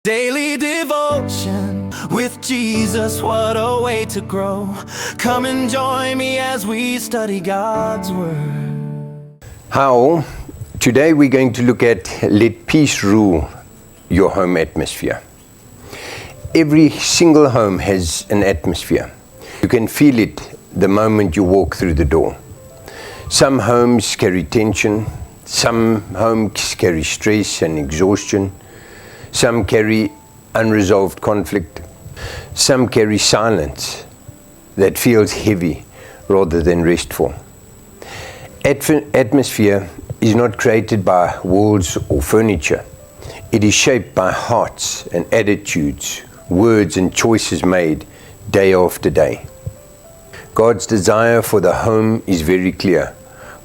Daily devotion with Jesus, what a way to grow. Come and join me as we study God's Word. How? Today we're going to look at let peace rule your home atmosphere. Every single home has an atmosphere. You can feel it the moment you walk through the door. Some homes carry tension, some homes carry stress and exhaustion, some carry unresolved conflict, some carry silence that feels heavy rather than restful. Atmosphere is not created by walls or furniture. It is shaped by hearts and attitudes, words and choices made day after day. God's desire for the home is very clear.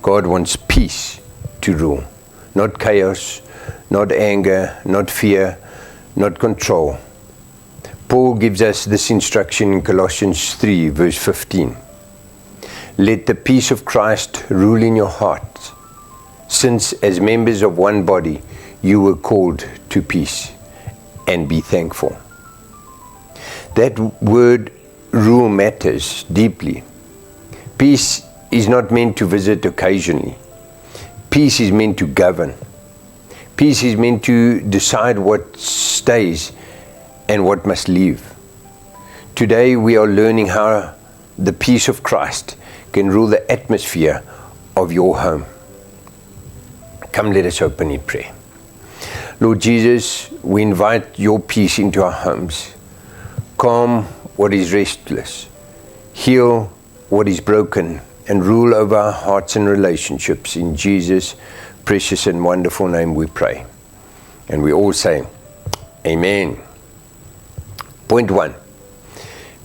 God wants peace to rule, not chaos, not anger, not fear, not control. Paul gives us this instruction in Colossians 3, verse 15. Let the peace of Christ rule in your hearts, since as members of one body you were called to peace, and be thankful. That word rule matters deeply. Peace is not meant to visit occasionally. Peace is meant to govern. Peace is meant to decide what stays and what must leave. Today we are learning how the peace of Christ can rule the atmosphere of your home. Come, let us open in prayer. Lord Jesus, we invite your peace into our homes. Calm what is restless. Heal what is broken, and rule over our hearts and relationships. In Jesus' precious and wonderful name we pray. And we all say, Amen. Point 1.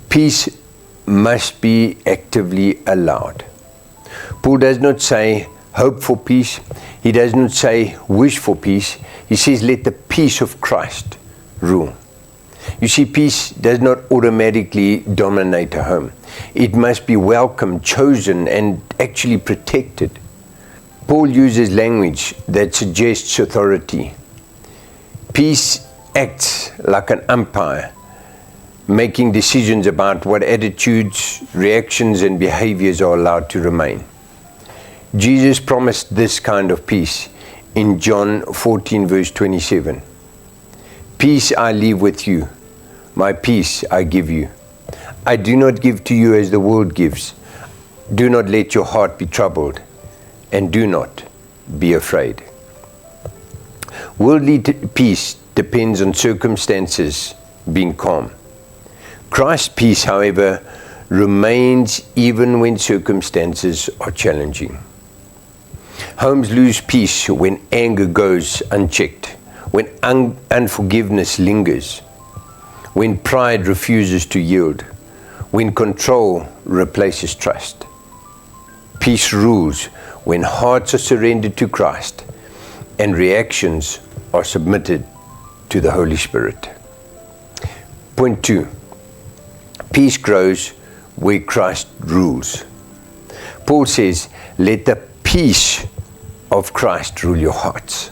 Peace must be actively allowed. Paul does not say hope for peace. He does not say wish for peace. He says let the peace of Christ rule. You see, peace does not automatically dominate a home. It must be welcomed, chosen, and actually protected. Paul uses language that suggests authority. Peace acts like an umpire, making decisions about what attitudes, reactions, and behaviors are allowed to remain. Jesus promised this kind of peace in John 14, verse 27. Peace I leave with you. My peace I give you. I do not give to you as the world gives. Do not let your heart be troubled, and do not be afraid. Worldly peace depends on circumstances being calm. Christ's peace, however, remains even when circumstances are challenging. Homes lose peace when anger goes unchecked, when unforgiveness lingers, when pride refuses to yield, when control replaces trust. Peace rules when hearts are surrendered to Christ and reactions are submitted to the Holy Spirit. Point 2. Peace grows where Christ rules. Paul says, let the peace of Christ rule your hearts.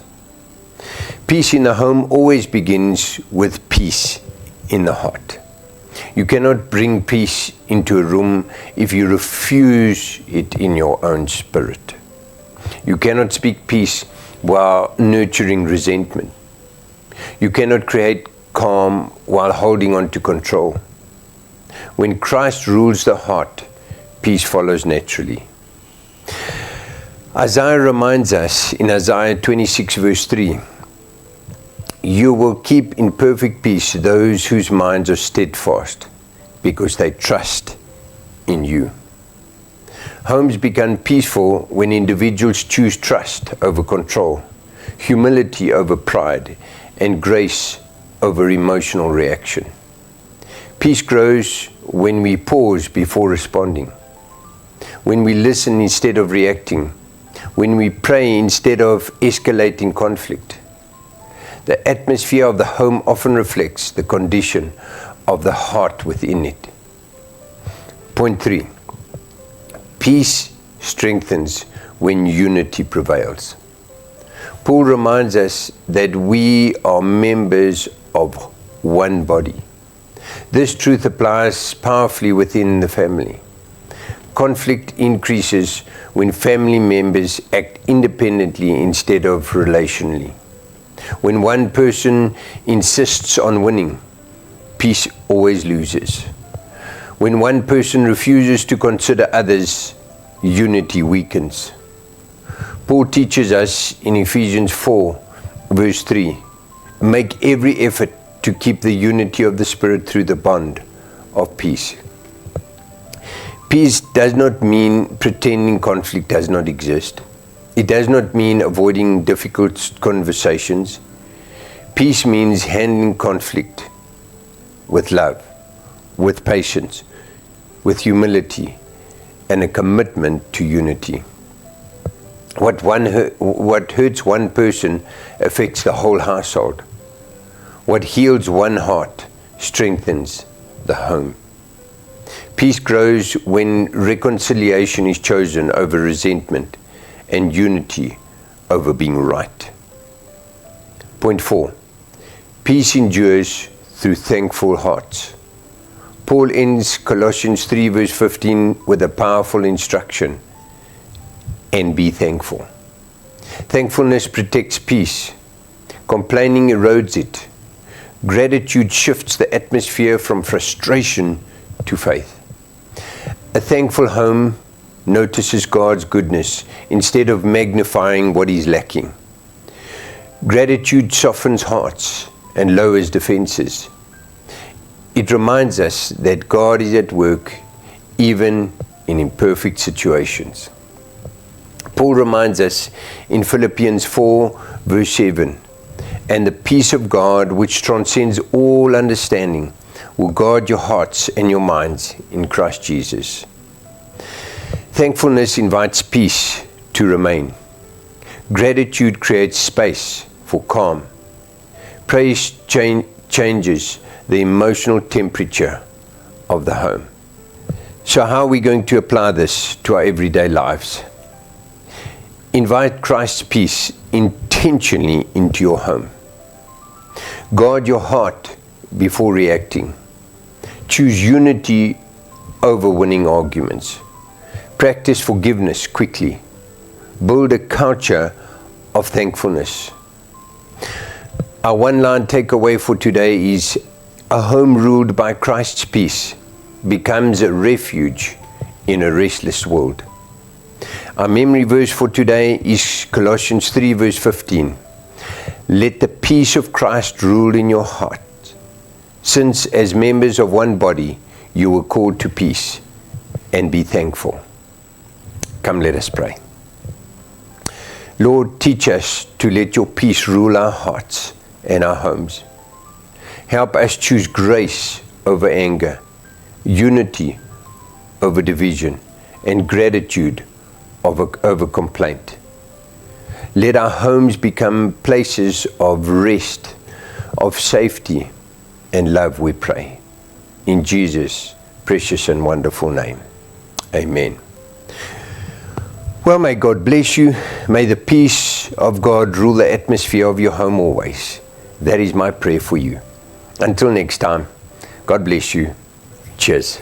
Peace in the home always begins with peace in the heart. You cannot bring peace into a room if you refuse it in your own spirit. You cannot speak peace while nurturing resentment. You cannot create calm while holding on to control. When Christ rules the heart, peace follows naturally. Isaiah reminds us in Isaiah 26 verse 3, you will keep in perfect peace those whose minds are steadfast, because they trust in you. Homes become peaceful when individuals choose trust over control, humility over pride, and grace over emotional reaction. Peace grows when we pause before responding, when we listen instead of reacting, when we pray instead of escalating conflict. The atmosphere of the home often reflects the condition of the heart within it. Point 3. Peace strengthens when unity prevails. Paul reminds us that we are members of one body. This truth applies powerfully within the family. Conflict increases when family members act independently instead of relationally. When one person insists on winning, peace always loses. When one person refuses to consider others, unity weakens. Paul teaches us in Ephesians 4, verse 3, make every effort to keep the unity of the Spirit through the bond of peace. Peace does not mean pretending conflict does not exist. It does not mean avoiding difficult conversations. Peace means handling conflict with love, with patience, with humility, and a commitment to unity. What hurts one person affects the whole household. What heals one heart strengthens the home. Peace grows when reconciliation is chosen over resentment and unity over being right. Point 4. Peace endures through thankful hearts. Paul ends Colossians 3 verse 15 with a powerful instruction, and be thankful. Thankfulness protects peace. Complaining erodes it. Gratitude shifts the atmosphere from frustration to faith. A thankful home notices God's goodness instead of magnifying what is lacking. Gratitude softens hearts and lowers defenses. It reminds us that God is at work even in imperfect situations. Paul reminds us in Philippians 4 verse 7, and the peace of God which transcends all understanding will guard your hearts and your minds in Christ Jesus. Thankfulness invites peace to remain. Gratitude creates space for calm. Praise changes the emotional temperature of the home. So how are we going to apply this to our everyday lives? Invite Christ's peace intentionally into your home. Guard your heart before reacting. Choose unity over winning arguments. Practice forgiveness quickly. Build a culture of thankfulness. Our one-line takeaway for today is: a home ruled by Christ's peace becomes a refuge in a restless world. Our memory verse for today is Colossians 3 verse 15. Let the peace of Christ rule in your heart, since as members of one body you were called to peace, and be thankful. Come, let us pray. Lord, teach us to let your peace rule our hearts and our homes. Help us choose grace over anger, unity over division, and gratitude over complaint. Let our homes become places of rest, of safety, and love, we pray. In Jesus' precious and wonderful name. Amen. Well, may God bless you. May the peace of God rule the atmosphere of your home always. That is my prayer for you. Until next time, God bless you. Cheers.